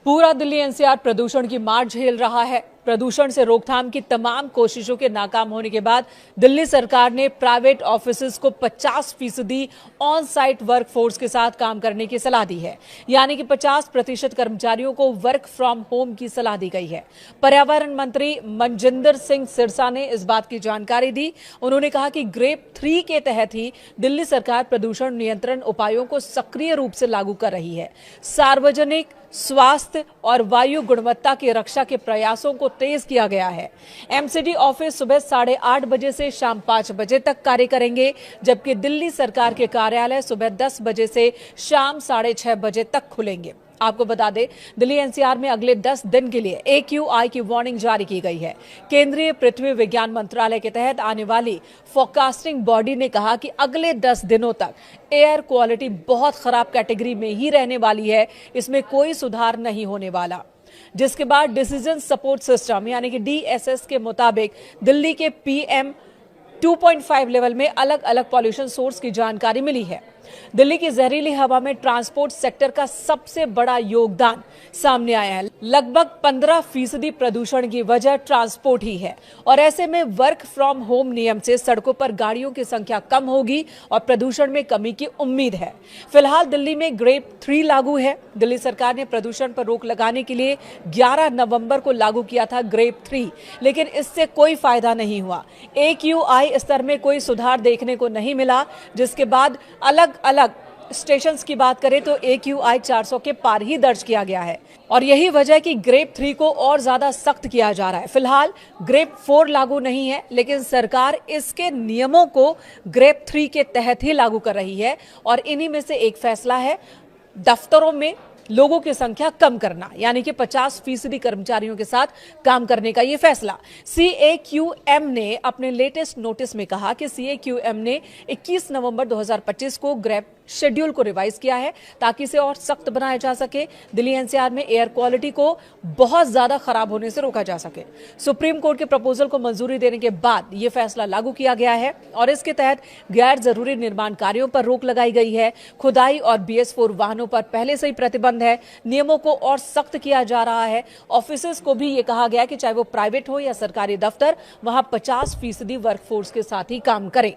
पूरा दिल्ली एनसीआर प्रदूषण की मार झेल रहा है। प्रदूषण से रोकथाम की तमाम कोशिशों के नाकाम होने के बाद दिल्ली सरकार ने प्राइवेट ऑफिसेज को 50% ऑन साइट वर्क फोर्स के साथ काम करने की सलाह दी है, यानी कि 50% कर्मचारियों को वर्क फ्रॉम होम की सलाह दी गई है। पर्यावरण मंत्री मनजिंदर सिंह सिरसा ने इस बात की जानकारी दी। उन्होंने कहा कि ग्रेप 3 के तहत ही दिल्ली सरकार प्रदूषण नियंत्रण उपायों को सक्रिय रूप से लागू कर रही है। सार्वजनिक स्वास्थ्य और वायु गुणवत्ता की रक्षा के प्रयासों को तेज किया गया है। एमसीडी ऑफिस सुबह 8:30 बजे से शाम 5 बजे तक कार्य करेंगे, जबकि दिल्ली सरकार के कार्यालय सुबह 10 बजे से शाम 6:30 बजे तक खुलेंगे। आपको बता दें, दिल्ली एनसीआर में अगले 10 दिन के लिए AQI की वार्निंग जारी की गई है। केंद्रीय पृथ्वी विज्ञान मंत्रालय के तहत आने वाली फोरकास्टिंग बॉडी ने कहा कि अगले 10 दिनों तक एयर क्वालिटी बहुत खराब कैटेगरी में ही रहने वाली है, इसमें कोई सुधार नहीं होने वाला। जिसके बाद डिसीजन सपोर्ट सिस्टम यानी कि DSS के मुताबिक दिल्ली के PM 2.5 लेवल में अलग अलग पॉल्यूशन सोर्स की जानकारी मिली है। दिल्ली की जहरीली हवा में ट्रांसपोर्ट सेक्टर का सबसे बड़ा योगदान सामने आया है। लगभग 15% प्रदूषण की वजह ट्रांसपोर्ट ही है, और ऐसे में वर्क फ्रॉम होम नियम से सड़कों पर गाड़ियों की संख्या कम होगी और प्रदूषण में कमी की उम्मीद है। फिलहाल दिल्ली में ग्रेप 3 लागू है। दिल्ली सरकार ने प्रदूषण पर रोक लगाने के लिए 11 नवंबर को लागू किया था ग्रेप 3, लेकिन इससे कोई फायदा नहीं हुआ। AQI स्तर में कोई सुधार देखने को नहीं मिला, जिसके बाद अलग अलग स्टेशंस की बात करें तो AQI 400 के पार ही दर्ज किया गया है, और यही वजह है कि ग्रेप 3 को और ज्यादा सख्त किया जा रहा है। फिलहाल ग्रेप 4 लागू नहीं है, लेकिन सरकार इसके नियमों को ग्रेप 3 के तहत ही लागू कर रही है, और इन्हीं में से एक फैसला है दफ्तरों में लोगों की संख्या कम करना, यानी कि 50% कर्मचारियों के साथ काम करने का यह फैसला। CAQM ने अपने लेटेस्ट नोटिस में कहा कि CAQM ने 21 नवंबर 2025 को ग्रेप शेड्यूल को रिवाइज किया है, ताकि इसे और सख्त बनाया जा सके, दिल्ली एनसीआर में एयर क्वालिटी को बहुत ज्यादा खराब होने से रोका जा सके। सुप्रीम कोर्ट के प्रपोजल को मंजूरी देने के बाद यह फैसला लागू किया गया है, और इसके तहत गैर जरूरी निर्माण कार्यों पर रोक लगाई गई है। खुदाई और BS4 वाहनों पर पहले से ही प्रतिबंध है। नियमों को और सख्त किया जा रहा है। ऑफिसेज को भी यह कहा गया कि चाहे वो प्राइवेट हो या सरकारी दफ्तर, वहां 50% वर्कफोर्स के साथ ही काम करें।